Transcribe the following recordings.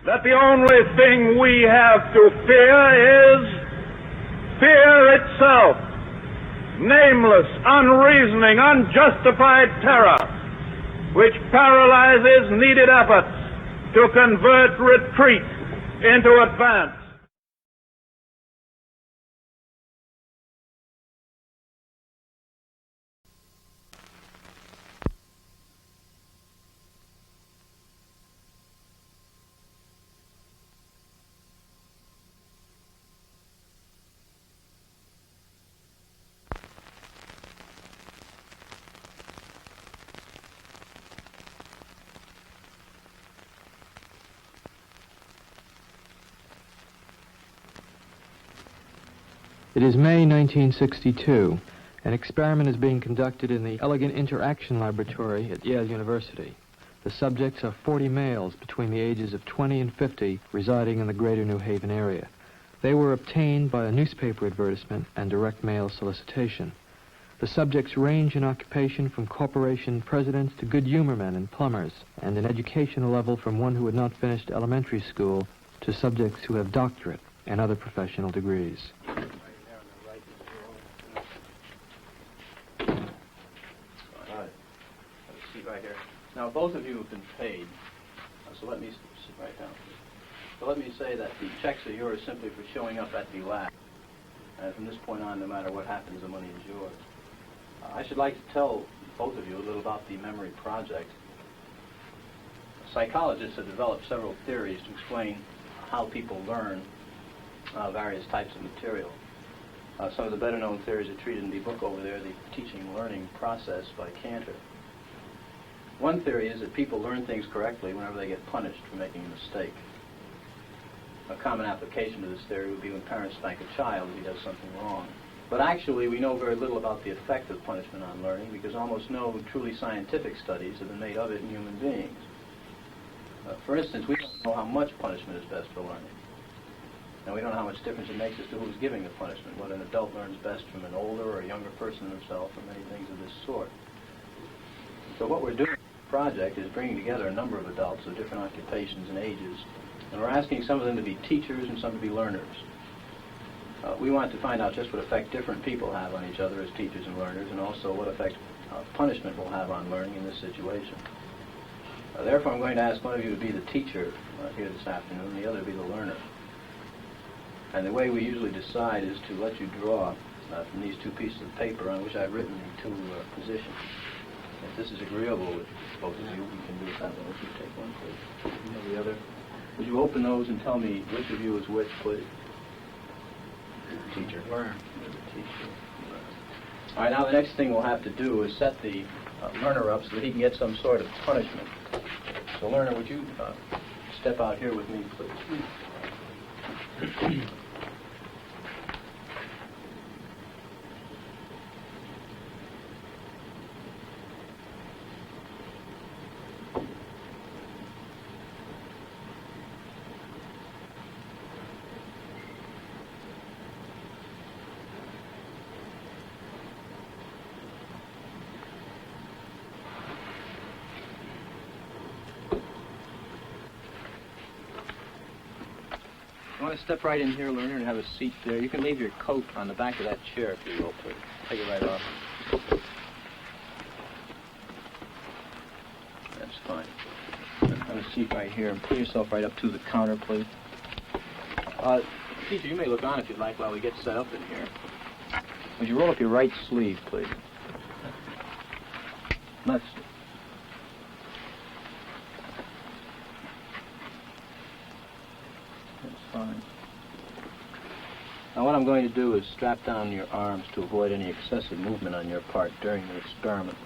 that the only thing we have to fear is fear itself. Nameless, unreasoning, unjustified terror, which paralyzes needed efforts to convert retreat into advance. It is May 1962. An experiment is being conducted in the Elegant Interaction Laboratory at Yale University. The subjects are 40 males between the ages of 20 and 50 residing in the greater New Haven area. They were obtained by a newspaper advertisement and direct mail solicitation. The subjects range in occupation from corporation presidents to good humor men and plumbers, and in educational level from one who had not finished elementary school to subjects who have doctorate and other professional degrees. Right here. Now, both of you have been paid, so let me sit right down. So let me say that the checks are yours simply for showing up at the lab. And from this point on, no matter what happens, the money is yours. I should like to tell both of you a little about the memory project. Psychologists have developed several theories to explain how people learn various types of material. Some of the better-known theories are treated in the book over there, The Teaching and Learning Process by Cantor. One theory is that people learn things correctly whenever they get punished for making a mistake. A common application to this theory would be when parents spank a child if he does something wrong. But actually, we know very little about the effect of punishment on learning because almost no truly scientific studies have been made of it in human beings. For instance, we don't know how much punishment is best for learning. And we don't know how much difference it makes as to who's giving the punishment, whether an adult learns best from an older or a younger person himself, or many things of this sort. So what we're doing in the project is bringing together a number of adults of different occupations and ages, and we're asking some of them to be teachers and some to be learners. We want to find out just what effect different people have on each other as teachers and learners, and also what effect punishment will have on learning in this situation. Therefore, I'm going to ask one of you to be the teacher here this afternoon, and the other to be the learner. And the way we usually decide is to let you draw from these two pieces of paper on which I've written the two positions. If this is agreeable with both of you, we can do it that way. If you take one, please. And the other. Would you open those and tell me which of you is which, please? Teacher. Learner. Teacher. All right, now the next thing we'll have to do is set the learner up so that he can get some sort of punishment. So, learner, would you step out here with me, please? You want to step right in here, learner, and have a seat there. You can leave your coat on the back of that chair, if you will, please. Take it right off. That's fine. Have a seat right here, and pull yourself right up to the counter, please. Teacher, you may look on if you'd like while we get set up in here. Would you roll up your right sleeve, please? Left sleeve. Fine. Now what I'm going to do is strap down your arms to avoid any excessive movement on your part during the experiment.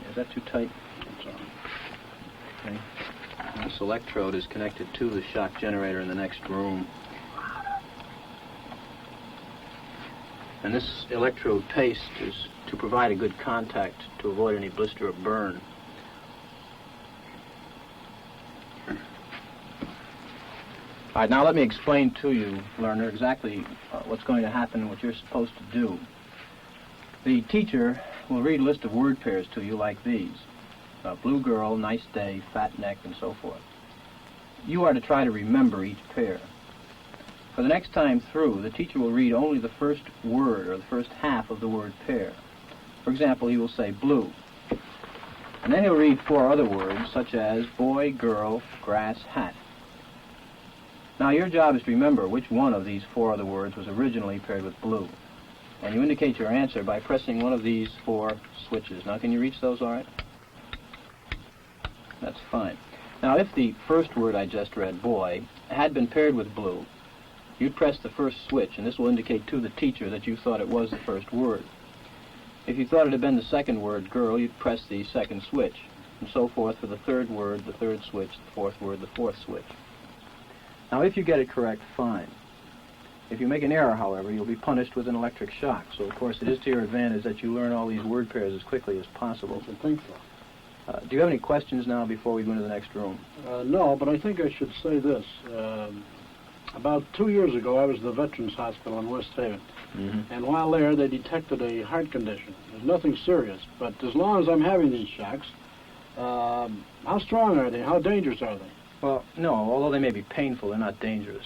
Is that too tight? That's all right. Okay. This electrode is connected to the shock generator in the next room. And this electrode paste is to provide a good contact to avoid any blister or burn. All right, now let me explain to you, learner, exactly what's going to happen and what you're supposed to do. The teacher will read a list of word pairs to you like these. Blue girl, nice day, fat neck, and so forth. you are to try to remember each pair. For the next time through, the teacher will read only the first word or the first half of the word pair. For example, he will say blue. And then he'll read 4 other words, such as boy, girl, grass, hat. Now your job is to remember which one of these 4 other words was originally paired with blue. And you indicate your answer by pressing one of these 4 switches. Now can you reach those all right? That's fine. Now if the first word I just read, boy, had been paired with blue, you'd press the first switch, and this will indicate to the teacher that you thought it was the first word. If you thought it had been the second word, girl, you'd press the second switch, and so forth for the third word, the third switch, the fourth word, the fourth switch. Now, if you get it correct, fine. If you make an error, however, you'll be punished with an electric shock. So, of course, it is to your advantage that you learn all these word pairs as quickly as possible. I think so. Do you have any questions now before we go into the next room? No, but I think I should say this. About 2 years ago, I was at the Veterans Hospital in West Haven. Mm-hmm. And while there, they detected a heart condition. There's nothing serious, but as long as I'm having these shocks, how strong are they? How dangerous are they? Well, no, although they may be painful, they're not dangerous.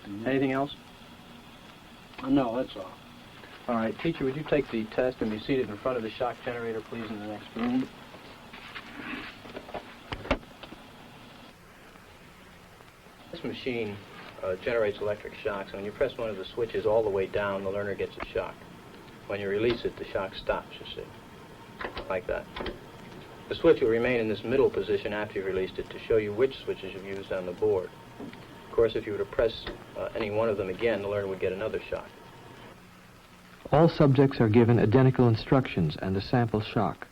Mm-hmm. Anything else? No, that's all. All right, teacher, would you take the test and be seated in front of the shock generator, please, in the next room? This machine generates electric shocks. When you press one of the switches all the way down, the learner gets a shock. When you release it, the shock stops, you see, like that. The switch will remain in this middle position after you've released it to show you which switches you've used on the board. Of course, if you were to press any one of them again, the learner would get another shock. All subjects are given identical instructions and a sample shock.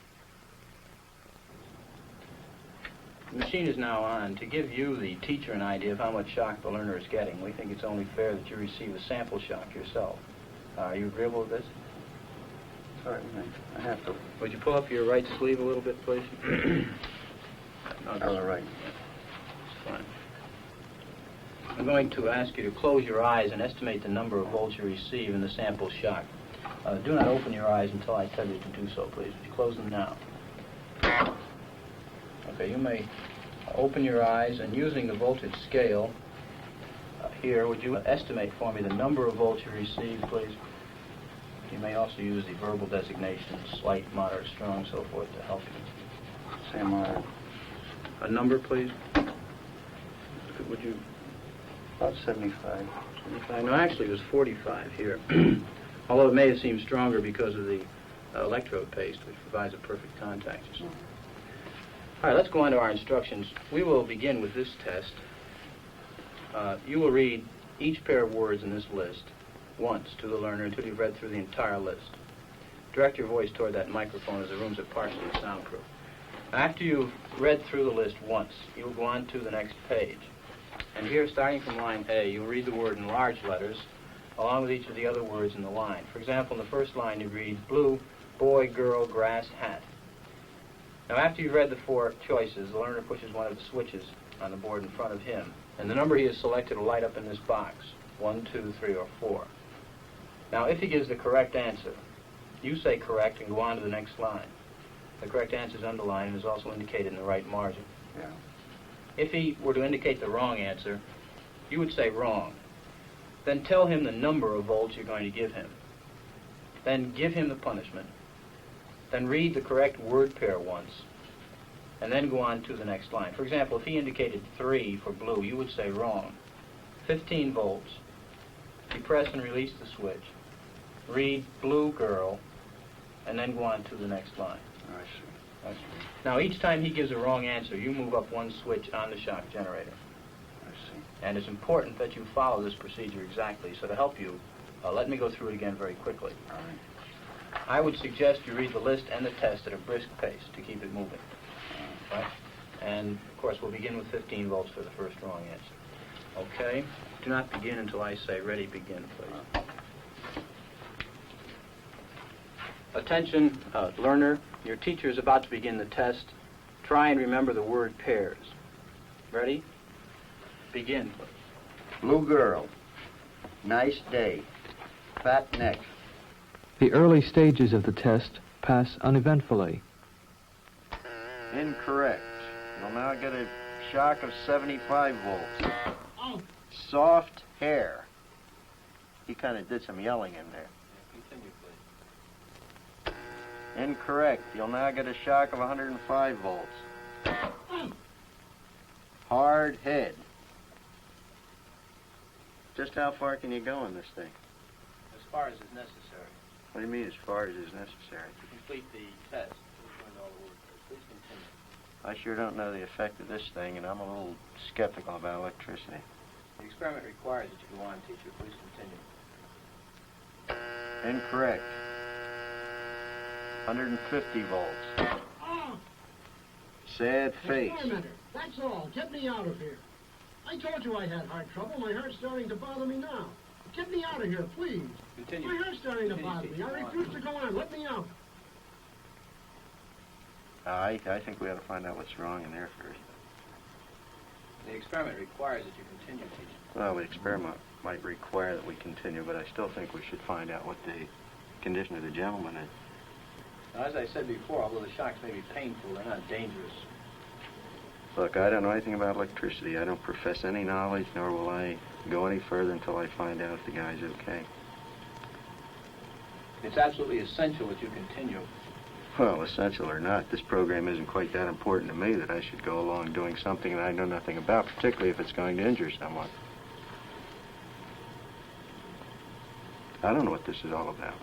The machine is now on. To give you, the teacher, an idea of how much shock the learner is getting, we think it's only fair that you receive a sample shock yourself. Are you agreeable with this? Certainly. I have to. Would you pull up your right sleeve a little bit, please? All right. That's fine. I'm going to ask you to close your eyes and estimate the number of volts you receive in the sample shock. Do not open your eyes until I tell you to do so, please. Would you close them now? Okay, you may open your eyes, and using the voltage scale here, would you estimate for me the number of volts you receive, please? You may also use the verbal designations, slight, moderate, strong, so forth, to help you. Say moderate. A number, please? Would you? About 75. 75? No, actually, it was 45 here. Although it may have seemed stronger because of the electrode paste, which provides a perfect contact. All right, let's go on to our instructions. We will begin with this test. You will read each pair of words in this list once to the learner until you've read through the entire list. Direct your voice toward that microphone, as the rooms are partially soundproof. After you've read through the list once, you will go on to the next page. And here, starting from line A, you'll read the word in large letters along with each of the other words in the line. For example, in the first line, you read blue, boy, girl, grass, hat. Now, after you've read the 4 choices, the learner pushes one of the switches on the board in front of him, and the number he has selected will light up in this box, 1, 2, 3, or 4. Now, if he gives the correct answer, you say correct and go on to the next line. The correct answer is underlined and is also indicated in the right margin. Yeah. If he were to indicate the wrong answer, you would say wrong. Then tell him the number of volts you're going to give him. Then give him the punishment. Then read the correct word pair once, and then go on to the next line. For example, if he indicated 3 for blue, you would say wrong. 15 volts. You press and release the switch. Read blue girl, and then go on to the next line. I see. I see. Now, each time he gives a wrong answer, you move up one switch on the shock generator. I see. And it's important that you follow this procedure exactly. So to help you, let me go through it again very quickly. All right. I would suggest you read the list and the test at a brisk pace to keep it moving. Right? And, of course, we'll begin with 15 volts for the first wrong answer. Okay? Do not begin until I say ready, begin, please. Attention, learner. Your teacher is about to begin the test. Try and remember the word pairs. Ready? Begin, please. Blue girl. Nice day. Fat neck. The early stages of the test pass uneventfully. Incorrect. We'll now get a Shock of 75 volts. Oh. Soft hair. He kind of did some yelling in there. Continue, please. Incorrect. You'll now get a shock of 105 volts. Hard head. Just how far can you go in this thing? As far as is necessary. What do you mean as far as is necessary? To complete the test. We'll find all the words. Please continue. I sure don't know the effect of this thing, and I'm a little skeptical about electricity. The experiment requires that you go on, teacher. Please continue. Incorrect. 150 volts. Oh. Sad face. Experimenter, that's all. Get me out of here. I told you I had heart trouble. My heart's starting to bother me now. Get me out of here, please. Continue. My heart's starting to Continue, bother me. teacher. I refuse to go on. Let me out. I think we ought to find out what's wrong in there first. The experiment requires that you continue, teacher. Well, the experiment might require that we continue, but I still think we should find out what the condition of the gentleman is. Now, as I said before, although the shocks may be painful, they're not dangerous. Look, I don't know anything about electricity. I don't profess any knowledge, nor will I go any further until I find out if the guy's okay. It's absolutely essential that you continue. Well, essential or not, this program isn't quite that important to me that I should go along doing something that I know nothing about, particularly if it's going to injure someone. I don't know what this is all about.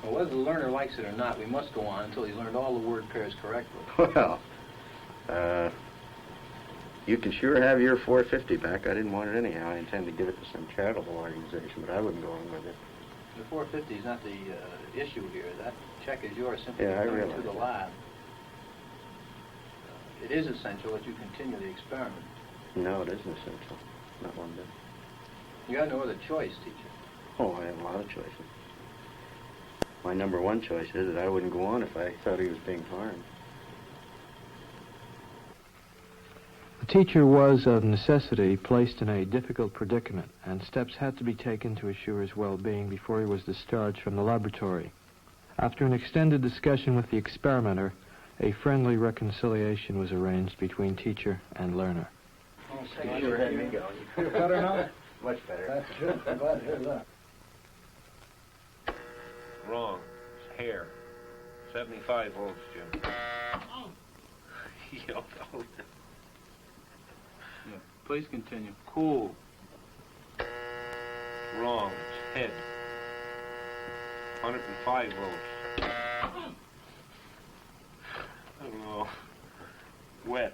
Well, whether the learner likes it or not, we must go on until he's learned all the word pairs correctly. Well, you can sure have your 450 back. I didn't want it anyhow. I intend to give it to some charitable organization, but I wouldn't go on with it. The 450 is not the issue here. That check is yours simply Yeah, I to come realize to the that. lab. It is essential that you continue the experiment. No, it isn't essential. Not one bit. You have no other choice, teacher. Oh, I have a lot of choices. My number one choice is that I wouldn't go on if I thought he was being harmed. The teacher was, of necessity, placed in a difficult predicament, and steps had to be taken to assure his well-being before he was discharged from the laboratory. After an extended discussion with the experimenter, a friendly reconciliation was arranged between teacher and learner. You sure had me going. Better now? Much better. That's good. I'm glad to hear that. Wrong. It's hair. 75 volts, Jim. Oh. Yeah. Please continue. Cool. Wrong. It's head. 105 volts. I don't know. Wet.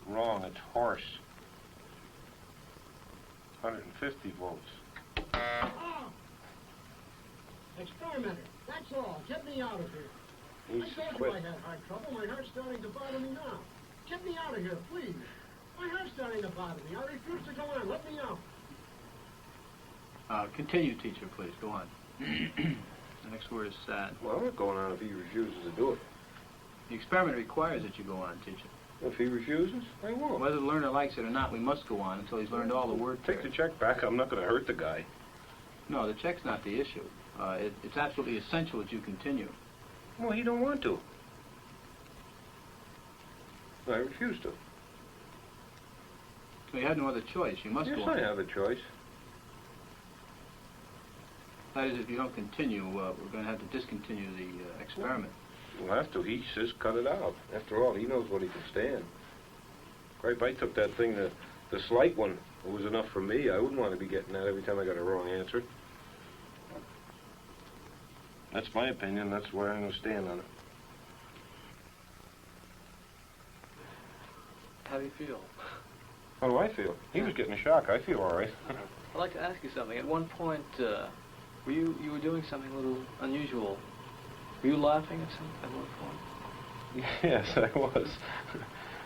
Wrong. It's horse. 150 volts. Oh. Experimenter, that's all. Get me out of here. He's I told you I had heart trouble. My heart's starting to bother me now. Get me out of here, please. My heart's starting to bother me. I refuse to go on. Let me out. Continue, teacher, please. Go on. The next word is sad. Well, I'm not going on if he refuses to do it. The experiment requires that you go on, teacher. If he refuses, I won't. Whether the learner likes it or not, we must go on until he's learned all the word Take the pairs. check back. I'm not going to hurt the guy. No, the check's not the issue. It's absolutely essential that you continue. Well, he don't want to. I refuse to. So you had no other choice. You must Yes, go on. I have a choice. That is, if you don't continue, we're going to have to discontinue the experiment. We'll have to. He says cut it out. After all, he knows what he can stand. Gripe, I took that thing, the slight one. It was enough for me. I wouldn't want to be getting that every time I got a wrong answer. That's my opinion. That's where I'm going to stand on it. How do you feel? How do I feel? He was getting a shock. I feel all right. I'd like to ask you something. At one point, you were doing something a little unusual. Were you laughing at one point? Yes, I was.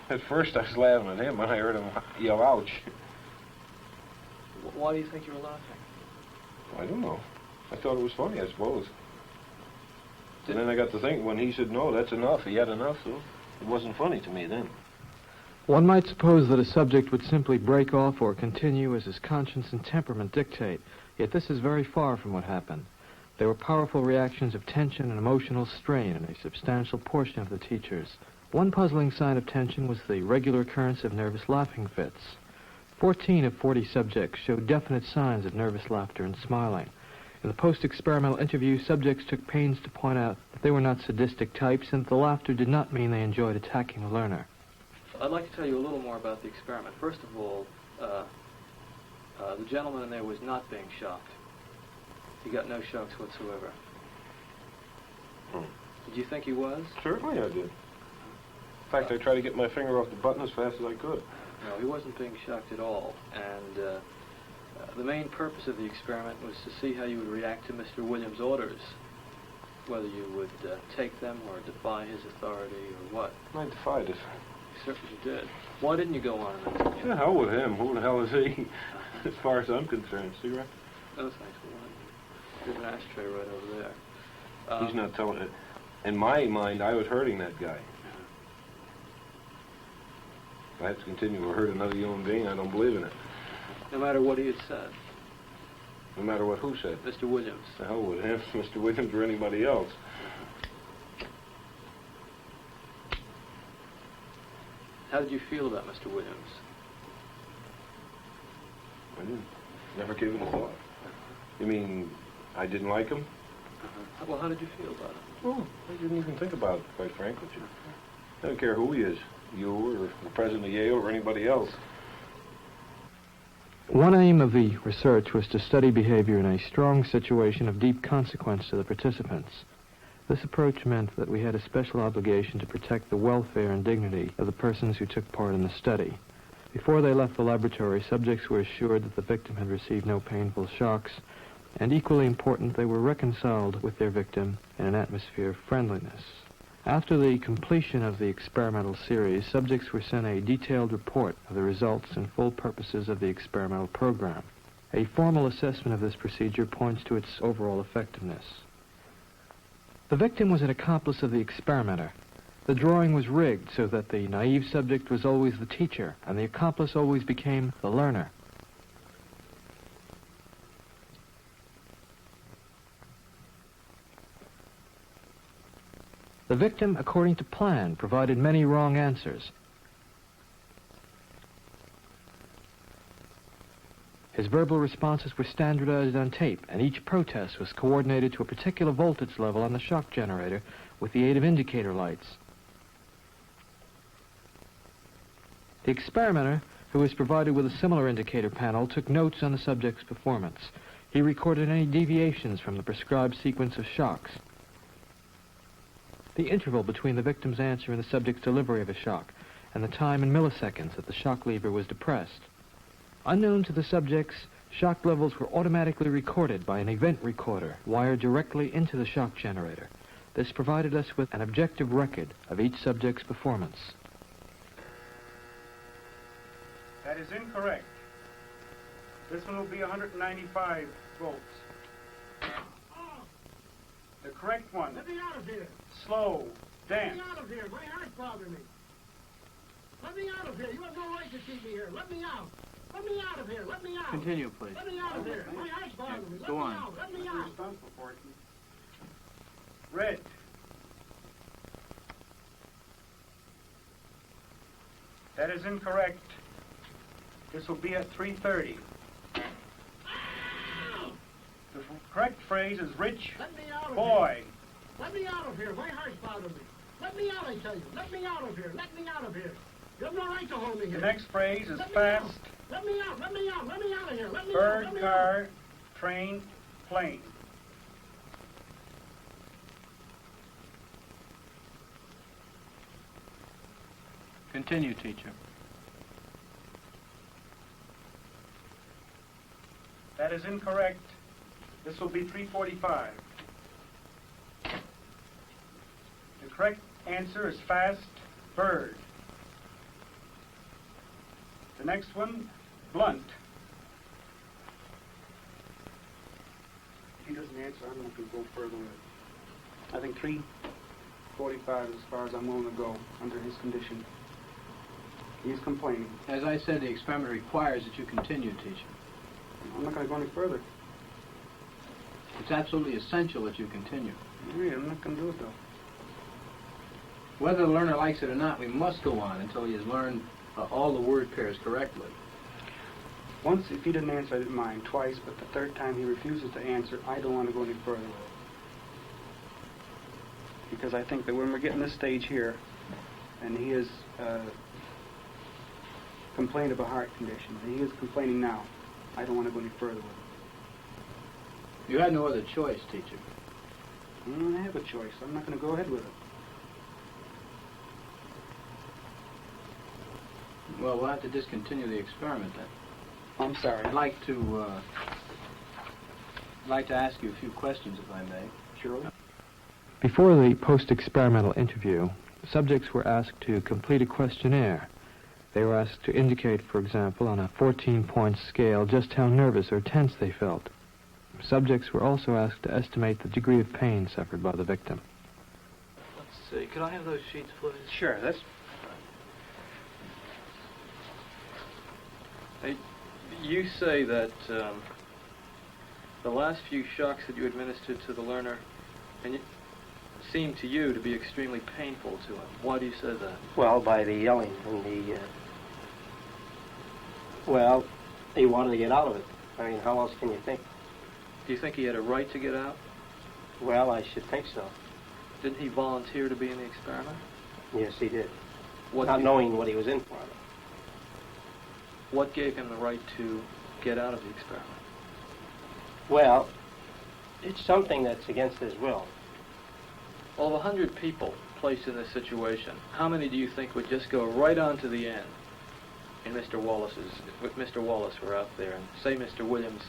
At first, I was laughing at him when I heard him yell, ouch. Why do you think you were laughing? I don't know. I thought it was funny, I suppose. And then I got to think, when he said, no, that's enough, he had enough, so it wasn't funny to me then. One might suppose that a subject would simply break off or continue as his conscience and temperament dictate, yet this is very far from what happened. There were powerful reactions of tension and emotional strain in a substantial portion of the teachers, One puzzling sign of tension was the regular occurrence of nervous laughing fits. 14 of 40 subjects showed definite signs of nervous laughter and smiling. In the post-experimental interview, subjects took pains to point out that they were not sadistic types and that the laughter did not mean they enjoyed attacking the learner. I'd like to tell you a little more about the experiment. First of all, the gentleman in there was not being shocked. He got no shocks whatsoever. Did you think he was? Certainly I did. In fact, I tried to get my finger off the button as fast as I could. No, he wasn't being shocked at all. And the main purpose of the experiment was to see how you would react to Mr. Williams' orders, whether you would take them or defy his authority or what. I defied it. You certainly did. Why didn't you go on and To the hell with him. Who the hell is he? As far as I'm concerned. Cigarette? No, thanks for one. There's an ashtray right over there. He's not telling it. In my mind, I was hurting that guy. If I have to continue to hurt another human being, I don't believe in it. No matter what he had said. No matter what who said. Mr. Williams. The hell with him, Mr. Williams, or anybody else. How did you feel about Mr. Williams? I didn't. Never gave it a thought. You mean I didn't like him? Well, how did you feel about it? Well, I didn't even think about it, quite frank with you. I don't care who he is. You or the president of Yale or anybody else. One aim of the research was to study behavior in a strong situation of deep consequence to the participants. This approach meant that we had a special obligation to protect the welfare and dignity of the persons who took part in the study. Before they left the laboratory, subjects were assured that the victim had received no painful shocks, and equally important, they were reconciled with their victim in an atmosphere of friendliness. After the completion of the experimental series, subjects were sent a detailed report of the results and full purposes of the experimental program. A formal assessment of this procedure points to its overall effectiveness. The victim was an accomplice of the experimenter. The drawing was rigged so that the naive subject was always the teacher, and the accomplice always became the learner. The victim, according to plan, provided many wrong answers. His verbal responses were standardized on tape, and each protest was coordinated to a particular voltage level on the shock generator with the aid of indicator lights. The experimenter, who was provided with a similar indicator panel, took notes on the subject's performance. He recorded any deviations from the prescribed sequence of shocks, the interval between the victim's answer and the subject's delivery of a shock, and the time in milliseconds that the shock lever was depressed. Unknown to the subjects, shock levels were automatically recorded by an event recorder wired directly into the shock generator. This provided us with an objective record of each subject's performance. That is incorrect. This one will be 195 volts. The correct one. Let me out of here. Slow. Dance. Let me out of here. My heart's bothering me. Let me out of here. You have no right to keep me here. Let me out. Let me out of here. Let me out. Continue, please. Let me out of here. My heart's bothering me. Let Go me on. out. Let me out. Red. That is incorrect. This will be at 3:30. The correct phrase is rich Let me out of boy. here. Let me out of here. My heart's bothering me. Let me out, I tell you. Let me out of here. Let me out of here. You have no right to hold me The here. next phrase is Let me fast. out. Let me out. Let me out. Let me out of here. Let me out. Bird, Let me car, train, plane. Continue, teacher. That is incorrect. This will be 3:45. The correct answer is fast, bird. The next one, blunt. If he doesn't answer, I'm not going to go further with it. I think 3:45 is as far as I'm willing to go under his condition. He's complaining. As I said, the experiment requires that you continue, teacher. I'm not going to go any further. It's absolutely essential that you continue. Yeah, I'm not going to do it, though. Whether the learner likes it or not, we must go on until he has learned all the word pairs correctly. Once, if he didn't answer, I didn't mind. Twice, but the third time he refuses to answer, I don't want to go any further with it. Because I think that when we're getting this stage here, and he has complained of a heart condition, and he is complaining now, I don't want to go any further with it. You had no other choice, teacher. I don't have a choice. I'm not going to go ahead with it. Well, we'll have to discontinue the experiment then. I'm sorry. I'd like to ask you a few questions, if I may. Surely. Before the post-experimental interview, subjects were asked to complete a questionnaire. They were asked to indicate, for example, on a 14-point scale, just how nervous or tense they felt. Subjects were also asked to estimate the degree of pain suffered by the victim. Let's see. Could I have those sheets, please? Sure, that's... Hey, you say that the last few shocks that you administered to the learner seemed to you to be extremely painful to him. Why do you say that? Well, by the yelling and the... well, he wanted to get out of it. I mean, how else can you think? Do you think he had a right to get out? Well, I should think so. Didn't he volunteer to be in the experiment? Yes, he did. What Not knowing what he was in for. What gave him the right to get out of the experiment? Well, it's something that's against his will. Well, of 100 people placed in this situation, how many do you think would just go right on to the end in Mr. Wallace's, if Mr. Wallace were out there, and say Mr. Williams,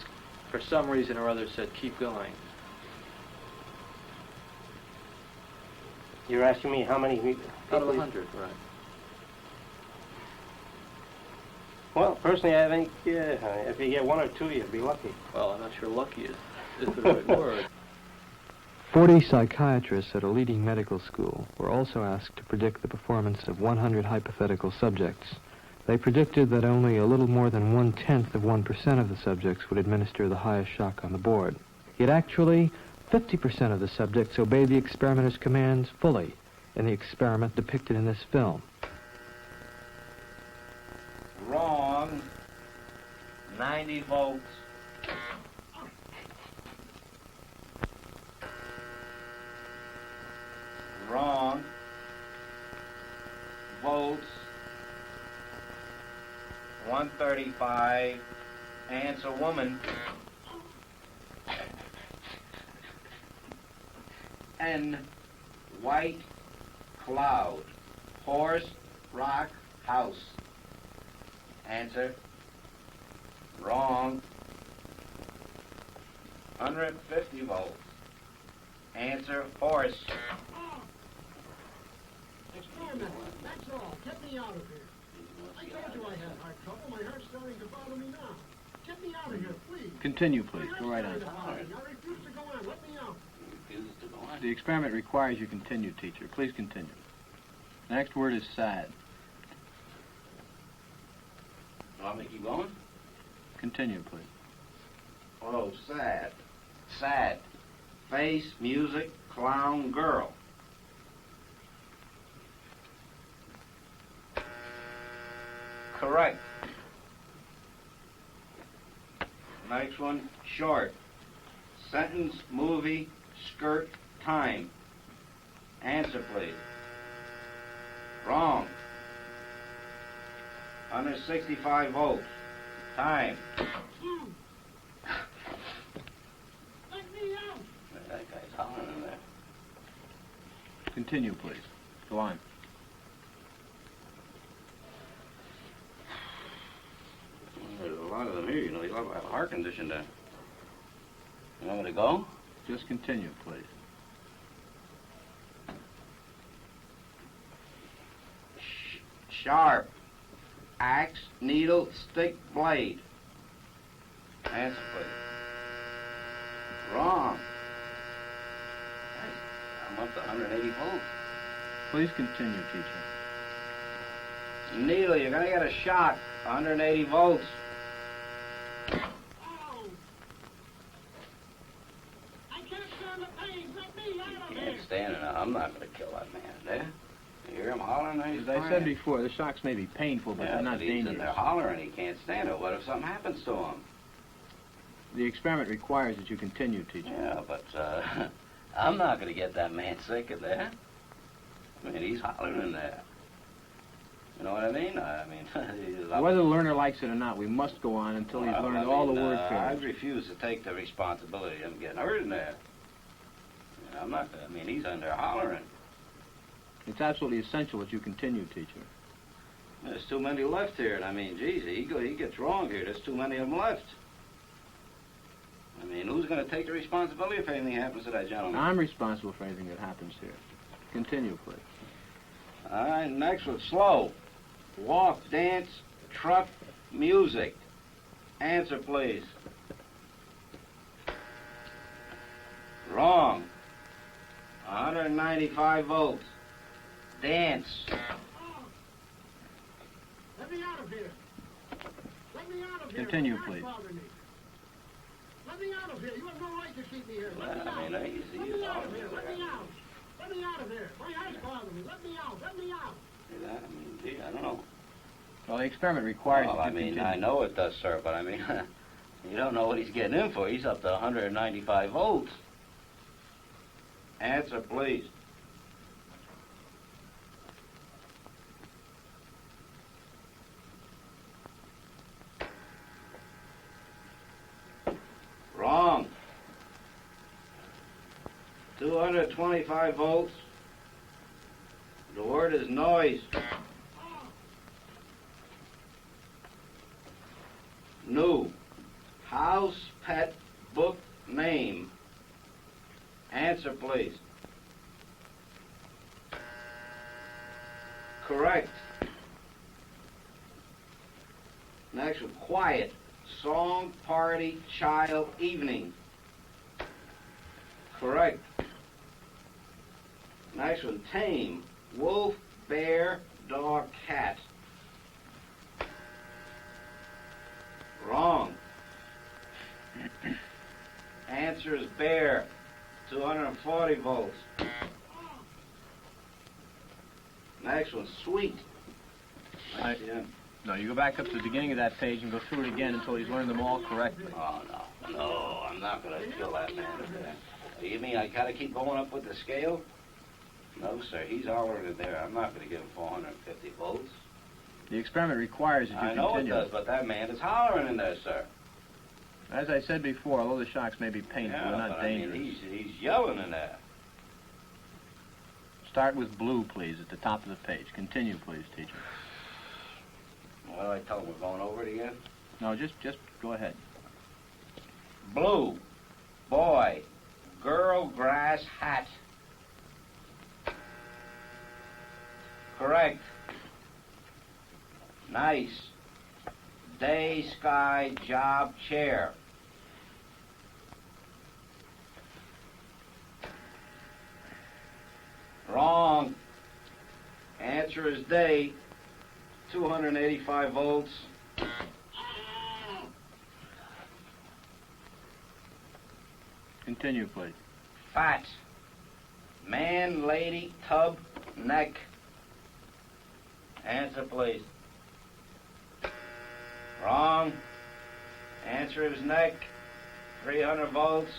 for some reason or other, said, keep going? You're asking me how many people... Out of 100, right. Well, personally, I think if you get one or two, you'd be lucky. Well, I'm not sure lucky is the right word. 40 psychiatrists at a leading medical school were also asked to predict the performance of 100 hypothetical subjects. They predicted that only a little more than 0.1% of the subjects would administer the highest shock on the board. Yet actually, 50% of the subjects obeyed the experimenter's commands fully in the experiment depicted in this film. Wrong. 90 volts. Wrong. Volts. 135. Answer woman. N. White cloud. Horse, rock, house. Answer. Wrong. 150 volts. Answer, horse. Experiment. That's all. Get me out of here. I told you I had heart trouble. My heart's starting to bother me now. Get me out of here, please. Continue, please. Go right on. I refuse to go on. Let me out. The experiment requires you continue, teacher. Please continue. The next word is sad. Want me to keep going? Continue, please. Oh, sad. Sad. Face, music, clown, girl. Correct. Next one, short. Sentence, movie, skirt, time. Answer, please. Wrong. Under 65 volts. Time. Let me out. That guy's hollering in there. Continue, please. Go on. There's a lot of them here, you know. They all have a heart condition then. You want me to go? Just continue, please. Sharp. Axe, needle, stick, blade. Answer, please. Wrong. I'm up to 180 volts. Please continue, teacher. Needle, you're gonna get a shock. 180 volts. Ow. I can't stand the pain. Let me out of here. Can't stand it now. I'm not gonna kill that man, eh? hear him hollering? Or he's As I crying? said before, the shocks may be painful, but Yeah, they're not but he's in dangerous. there hollering. He can't stand it. What if something happens to him? The experiment requires that you continue, teacher. Yeah, but I'm not going to get that man sick in there. I mean, he's hollering in there. You know what I mean? Whether the learner likes it or not, we must go on until he's learned all the word I pairs. refuse to take the responsibility of him getting hurt in there. You know, I'm not. I mean, he's in there hollering. It's absolutely essential that you continue, teacher. There's too many left here, and I mean, geez, he gets wrong here. There's too many of them left. I mean, who's going to take the responsibility if anything happens to that gentleman? I'm responsible for anything that happens here. Continue, please. All right, next one, slow. Walk, dance, truck, music. Answer, please. Wrong. 195 volts. Dance. Let me out of here. Let me out of here. Continue, please. Let me out of here. You have no right to keep me here. Let me Well, I out. mean, easy. Let me out of here. Let me out. Let me out of here. My heart's bothering me. Let me out. Let me out. I mean, gee, I don't know. Well, the experiment requires Well, that I you mean, continue. I know it does, sir, but I mean, you don't know what he's getting in for. He's up to 195 volts. Answer, please. Wrong. 225 volts. The word is noise. New. House pet book name. Answer, please. Correct. Next one, quiet. Song, party, child, evening. Correct. Next one, tame. Wolf, bear, dog, cat. Wrong. Answer is bear. 240 volts. Next one, sweet. No, you go back up to the beginning of that page and go through it again until he's learned them all correctly. Oh, no, I'm not going to kill that man. You mean I got to keep going up with the scale? No, sir, he's hollering in there. I'm not going to give him 450 volts. The experiment requires that you I know continue. it does, but that man is hollering in there, sir. As I said before, although the shocks may be painful, Yeah, they're not but dangerous. I mean, he's yelling in there. Start with blue, please, at the top of the page. Continue, please, teacher. What do I tell him? We're going over it again? No, just go ahead. Blue, boy, girl, grass, hat. Correct. Nice. Day, sky, job, chair. Wrong. Answer is day. 285 volts. Continue, please. Fat. Man, lady, tub, neck. Answer, please. Wrong. Answer is neck. 300 volts.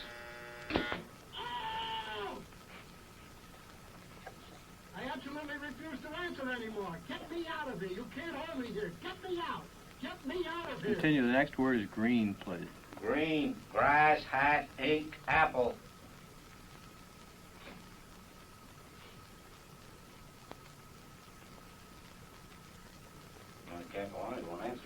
I absolutely refuse to answer anymore. Get me out of here. You can't hold me here. Get me out. Get me out of here. Continue. The next word is green, please. Green, grass, hat, ink, apple. I can't go on, he won't answer.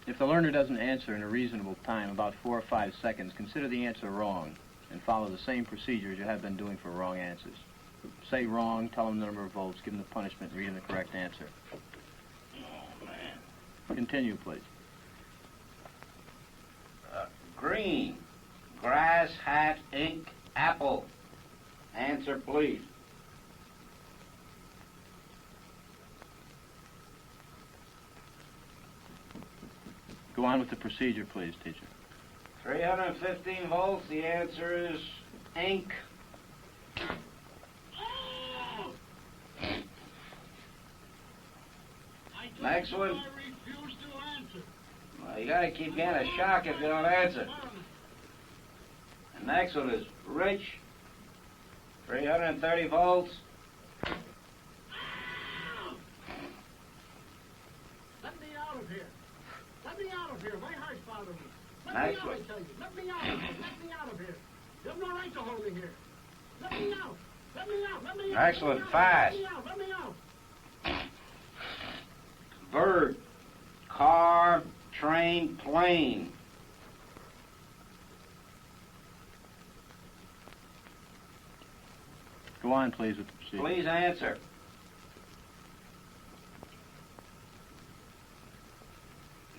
If the learner doesn't answer in a reasonable time, about 4 or 5 seconds, consider the answer wrong and follow the same procedures you have been doing for wrong answers. Say wrong, tell them the number of volts, give them the punishment, read them the correct answer. Oh, man. Continue, please. Green, grass, hat, ink, apple. Answer, please. Go on with the procedure, please, teacher. 315 volts, the answer is ink. Next one. I refuse to answer. Well, you gotta keep getting a shock if you don't answer. The next one is Rich, 330 volts. Let me out of here. Let me out of here. My heart's bothering me. Let Next me out, one. I tell you. Let me out. Let me out of here. You have no right to hold me here. Let me out. Let me out. Let me out. Next one, Let me out. fast. Let me out. Let me out. Bird, car, train, plane. Go on, please, with the procedure. Please answer.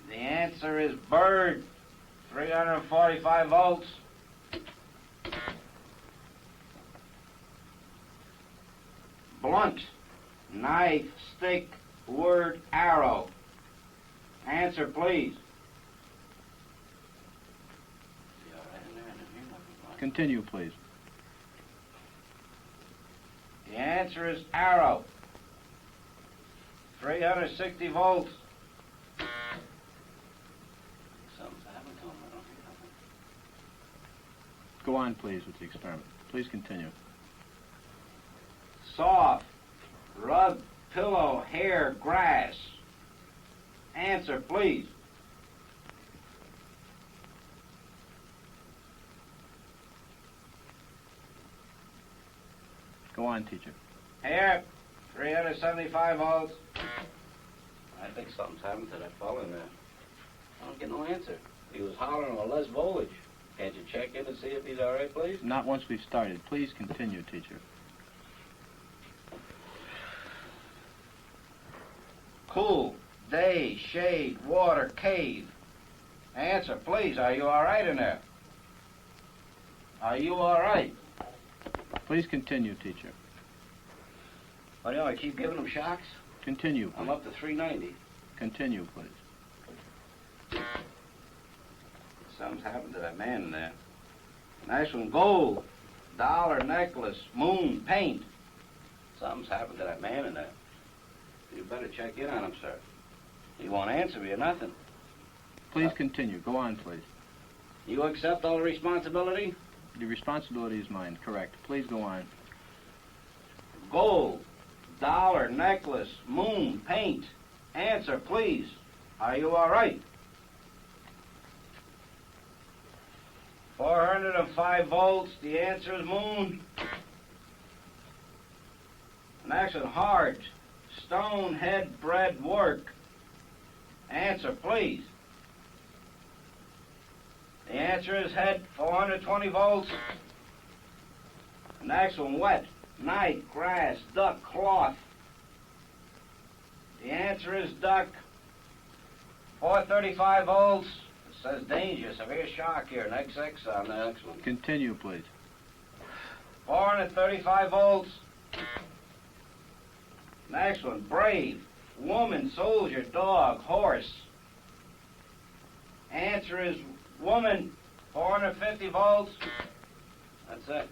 The answer is bird, 345 volts. Blunt, knife, stick, word, arrow. Answer, please. Continue, please. The answer is arrow, 360 volts. Something's happened to him. I don't hear nothing. Go on, please, with the experiment. Please continue. Soft, rug, pillow, hair, grass. Answer, please. Go on, teacher. Hair, 375 volts. I think something's happened to that fellow in there. I don't get no answer. He was hollering on less voltage. Can't you check in and see if he's all right, please? Not once we've started. Please continue, teacher. Cool, day, shade, water, cave. Answer, please. Are you all right in there? Are you all right? Please continue, teacher. What do you know, I keep giving him shocks? Continue, please. I'm up to 390. Continue, please. Something's happened to that man in there. Nice one, gold, dollar necklace, moon, paint. Something's happened to that man in there. You better check in on him, sir. He won't answer me or nothing. Please continue. Go on, please. You accept all the responsibility? The responsibility is mine, correct. Please go on. Gold, dollar, necklace, moon, paint. Answer, please. Are you all right? 405 volts. The answer is moon. Next one, heart, stone, head, bread, work. Answer, please. The answer is head, 420 volts. Next one, wet, night, grass, duck, cloth. The answer is duck, 435 volts. It says danger, severe shock here, next X on the next one. Continue, please. 435 volts. Next one, brave, woman, soldier, dog, horse. Answer is woman, 450 volts. That's it.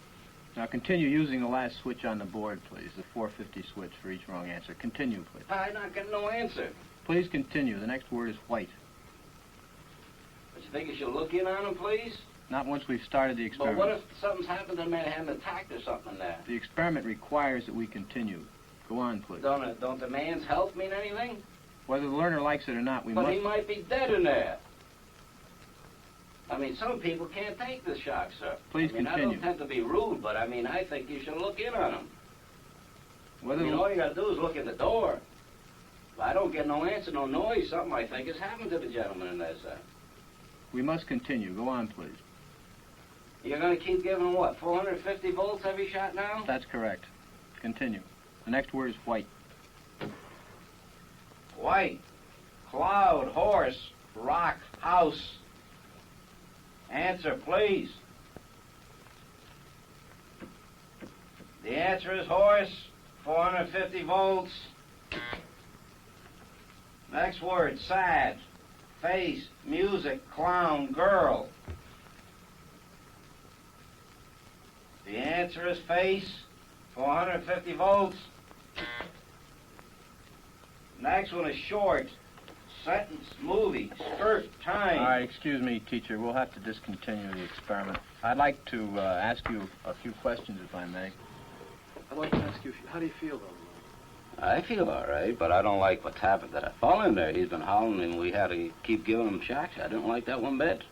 Now continue using the last switch on the board, please. The 450 switch for each wrong answer. Continue, please. I'm not getting no answer. Please continue. The next word is white. But you think you should look in on him, please? Not once we've started the But experiment. what if something's happened to the man, had an attack or something in there? The experiment requires that we continue. Go on, please. Don't the man's health mean anything? Whether the learner likes it or not, we But must... he might be dead in there. I mean, some people can't take the shock, sir. Please I mean, continue. I don't tend to be rude, but I mean, I think you should look in on him. Whether I mean, all you gotta do is look in the door. If I don't get no answer, no noise, something I think has happened to the gentleman in there, sir. We must continue. Go on, please. You're gonna keep giving him what, 450 volts every shot now? That's correct. Continue. The next word is white. White, cloud, horse, rock, house. Answer, please. The answer is horse, 450 volts. Next word, sad, face, music, clown, girl. The answer is face, 450 volts. Next one is short. Sentence, movie, skirt, time. All right, excuse me, teacher. We'll have to discontinue the experiment. I'd like to ask you a few questions, if I may. I'd like to ask you, how do you feel, though? I feel all right, but I don't like what's happened to that fellow in there. He's been howling, and we had to keep giving him shocks. I didn't like that one bit.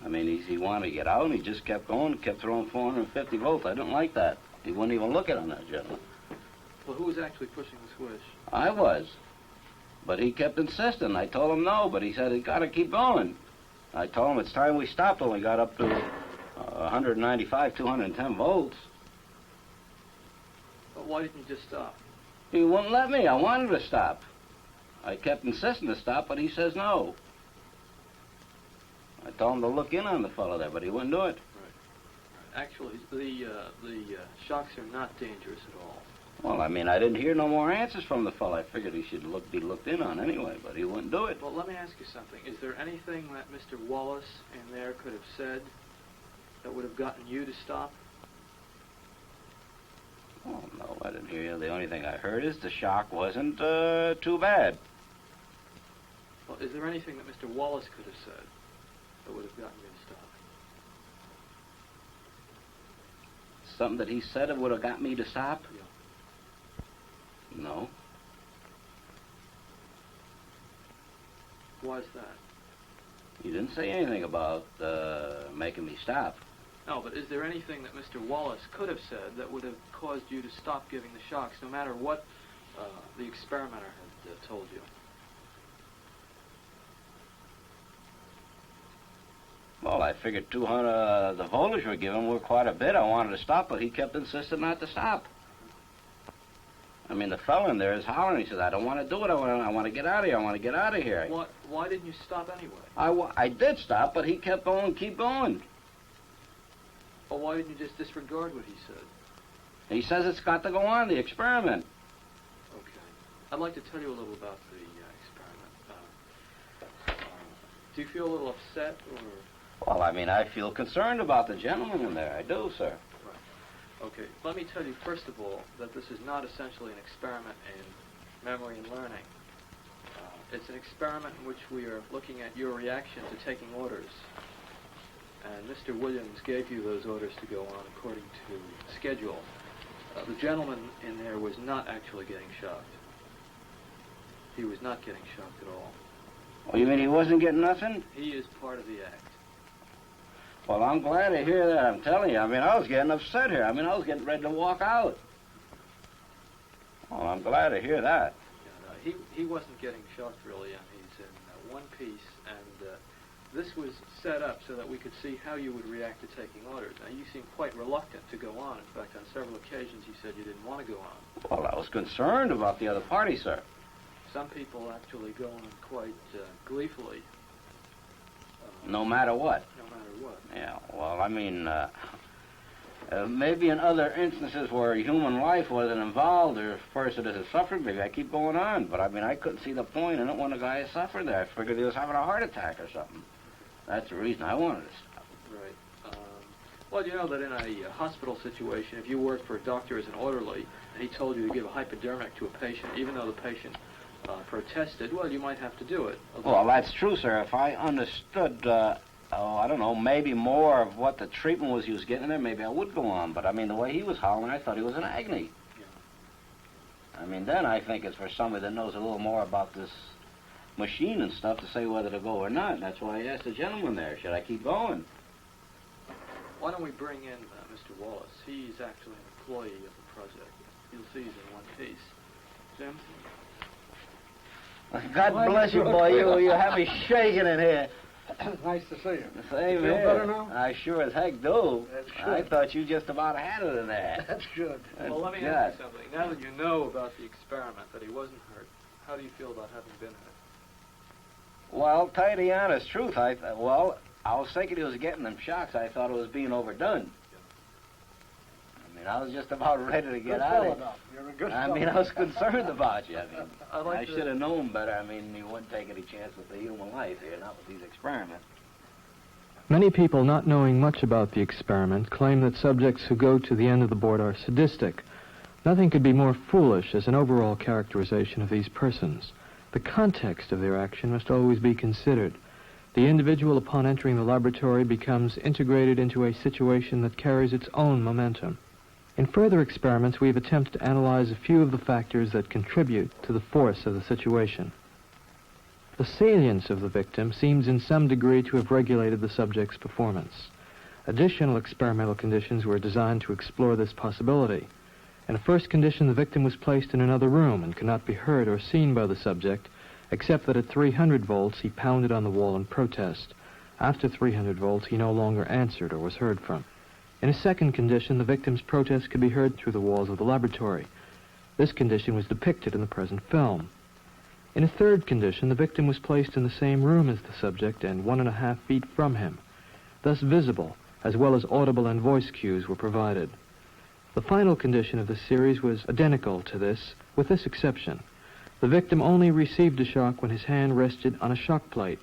I mean, he wanted to get out, and he just kept going, kept throwing 450 volts. I didn't like that. He wouldn't even look at him, that gentleman. Well, who was actually pushing the switch? I was. But he kept insisting. I told him no, but he said, he's got to keep going. I told him it's time we stopped when we got up to 195, 210 volts. But why didn't you just stop? He wouldn't let me. I wanted to stop. I kept insisting to stop, but he says no. I told him to look in on the fellow there, but he wouldn't do it. Right. Actually, the shocks are not dangerous at all. Well, I mean, I didn't hear no more answers from the fellow. I figured he should be looked in on anyway, but he wouldn't do it. Well, let me ask you something. Is there anything that Mr. Wallace in there could have said that would have gotten you to stop? Oh, no, I didn't hear you. The only thing I heard is the shock wasn't too bad. Well, is there anything that Mr. Wallace could have said that would have gotten you to stop? Something that he said that would have got me to stop? Yeah. No. Why is that? He didn't say anything about making me stop. No, but is there anything that Mr. Wallace could have said that would have caused you to stop giving the shocks, no matter what the experimenter had told you? Well, I figured 200, the voltage we're giving were quite a bit. I wanted to stop, but he kept insisting not to stop. I mean, the fellow in there is hollering. He says, I don't want to do it. I want to get out of here. I want to get out of here. Why didn't you stop anyway? I did stop, but he kept going, keep going. Well, why didn't you just disregard what he said? He says it's got to go on, the experiment. Okay. I'd like to tell you a little about the experiment. Do you feel a little upset, or...? Well, I mean, I feel concerned about the gentleman in there. I do, sir. Okay, let me tell you first of all that this is not essentially an experiment in memory and learning. It's an experiment in which we are looking at your reaction to taking orders. And Mr. Williams gave you those orders to go on according to schedule. The gentleman in there was not actually getting shocked. He was not getting shocked at all. Oh, you mean he wasn't getting nothing? He is part of the act. Well, I'm glad to hear that. I'm telling you. I mean, I was getting upset here. I mean, I was getting ready to walk out. Well, I'm glad to hear that. Yeah, no, he wasn't getting shocked, really, and he's in one piece, and this was set up so that we could see how you would react to taking orders. Now, you seem quite reluctant to go on. In fact, on several occasions, you said you didn't want to go on. Well, I was concerned about the other party, sir. Some people actually go on quite gleefully. No matter what. No matter what. Yeah, well, I mean, maybe in other instances where human life wasn't involved or a person has suffered, maybe I keep going on. But, I mean, I couldn't see the point in it when a guy suffered there. I figured he was having a heart attack or something. That's the reason I wanted to stop. Right. Well, you know that in a hospital situation, if you worked for a doctor as an orderly, and he told you to give a hypodermic to a patient, even though the patient protested, well, you might have to do it. Well, that's true, sir. If I understood, I don't know, maybe more of what the treatment was he was getting there, maybe I would go on. But, I mean, the way he was howling, I thought he was in agony. Yeah. I mean, then I think it's for somebody that knows a little more about this machine and stuff to say whether to go or not. And that's why I asked the gentleman there, should I keep going? Why don't we bring in Mr. Wallace? He's actually an employee of the project. You'll see he's in one piece. Jim? God bless you, boy. You have me shaking in here. Nice to see you. Same Feel here. better now? I sure as heck do. That's good. I thought you just about had it in there. That's good. Well, let me ask you something. Now that you know about the experiment, that he wasn't hurt, how do you feel about having been hurt? Well, tell you the honest truth, I was thinking he was getting them shocks. I thought it was being overdone. I mean, I was just about ready to get out of it. You're a good I mean, I was concerned about you. I mean, I to... should have known better. I mean, you wouldn't take any chance with the human life here, not with these experiments. Many people, not knowing much about the experiment, claim that subjects who go to the end of the board are sadistic. Nothing could be more foolish as an overall characterization of these persons. The context of their action must always be considered. The individual, upon entering the laboratory, becomes integrated into a situation that carries its own momentum. In further experiments, we have attempted to analyze a few of the factors that contribute to the force of the situation. The salience of the victim seems in some degree to have regulated the subject's performance. Additional experimental conditions were designed to explore this possibility. In a first condition, the victim was placed in another room and could not be heard or seen by the subject, except that at 300 volts he pounded on the wall in protest. After 300 volts, he no longer answered or was heard from. In a second condition, the victim's protest could be heard through the walls of the laboratory. This condition was depicted in the present film. In a third condition, the victim was placed in the same room as the subject and 1.5 feet from him. Thus visible, as well as audible and voice cues were provided. The final condition of this series was identical to this, with this exception. The victim only received a shock when his hand rested on a shock plate.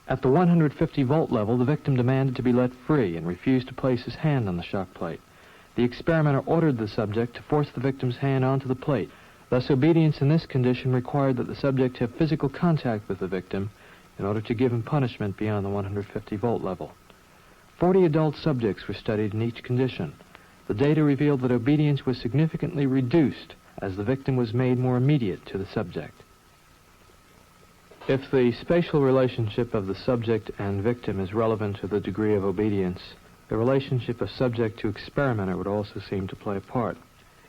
At the 150 volt level, the victim demanded to be let free and refused to place his hand on the shock plate. The experimenter ordered the subject to force the victim's hand onto the plate. Thus, obedience in this condition required that the subject have physical contact with the victim in order to give him punishment beyond the 150 volt level. 40 adult subjects were studied in each condition. The data revealed that obedience was significantly reduced as the victim was made more immediate to the subject. If the spatial relationship of the subject and victim is relevant to the degree of obedience, the relationship of subject to experimenter would also seem to play a part.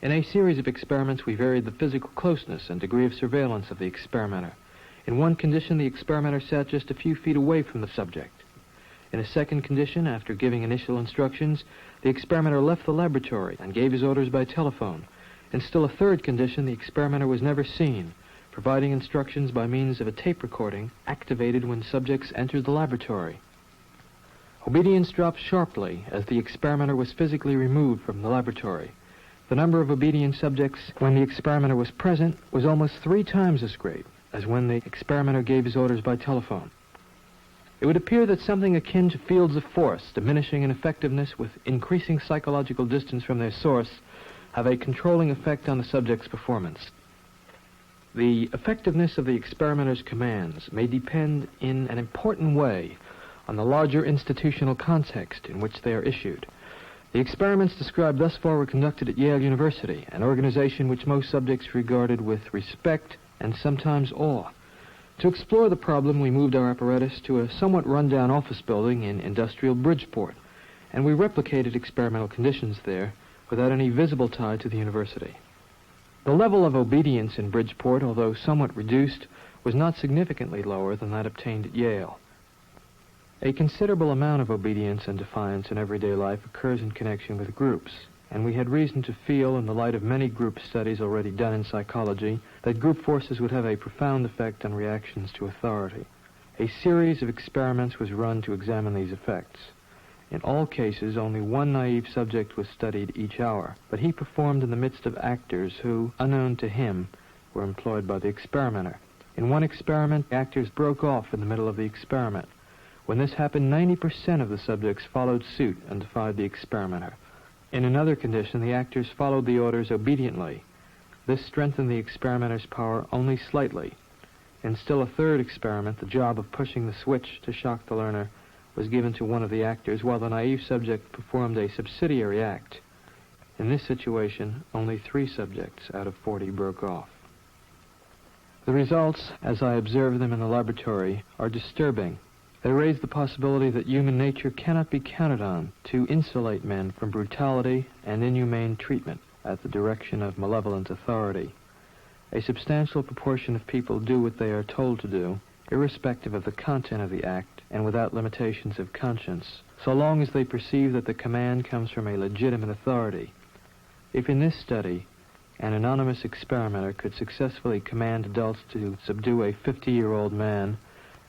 In a series of experiments, we varied the physical closeness and degree of surveillance of the experimenter. In one condition, the experimenter sat just a few feet away from the subject. In a second condition, after giving initial instructions, the experimenter left the laboratory and gave his orders by telephone. In still a third condition, the experimenter was never seen, providing instructions by means of a tape recording activated when subjects entered the laboratory. Obedience dropped sharply as the experimenter was physically removed from the laboratory. The number of obedient subjects when the experimenter was present was almost 3 times as great as when the experimenter gave his orders by telephone. It would appear that something akin to fields of force, diminishing in effectiveness with increasing psychological distance from their source, have a controlling effect on the subject's performance. The effectiveness of the experimenter's commands may depend in an important way on the larger institutional context in which they are issued. The experiments described thus far were conducted at Yale University, an organization which most subjects regarded with respect and sometimes awe. To explore the problem, we moved our apparatus to a somewhat run-down office building in industrial Bridgeport, and we replicated experimental conditions there without any visible tie to the university. The level of obedience in Bridgeport, although somewhat reduced, was not significantly lower than that obtained at Yale. A considerable amount of obedience and defiance in everyday life occurs in connection with groups, and we had reason to feel, in the light of many group studies already done in psychology, that group forces would have a profound effect on reactions to authority. A series of experiments was run to examine these effects. In all cases, only one naive subject was studied each hour, but he performed in the midst of actors who, unknown to him, were employed by the experimenter. In one experiment, actors broke off in the middle of the experiment. When this happened, 90% of the subjects followed suit and defied the experimenter. In another condition, the actors followed the orders obediently. This strengthened the experimenter's power only slightly. In still a third experiment, the job of pushing the switch to shock the learner was given to one of the actors, while the naive subject performed a subsidiary act. In this situation, only 3 subjects out of 40 broke off. The results, as I observed them in the laboratory, are disturbing. They raise the possibility that human nature cannot be counted on to insulate men from brutality and inhumane treatment at the direction of malevolent authority. A substantial proportion of people do what they are told to do, irrespective of the content of the act and without limitations of conscience, so long as they perceive that the command comes from a legitimate authority. If in this study an anonymous experimenter could successfully command adults to subdue a 50-year-old man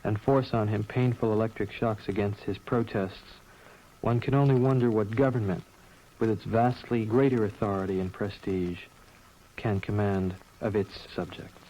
and force on him painful electric shocks against his protests, one can only wonder what government, with its vastly greater authority and prestige, can command of its subjects.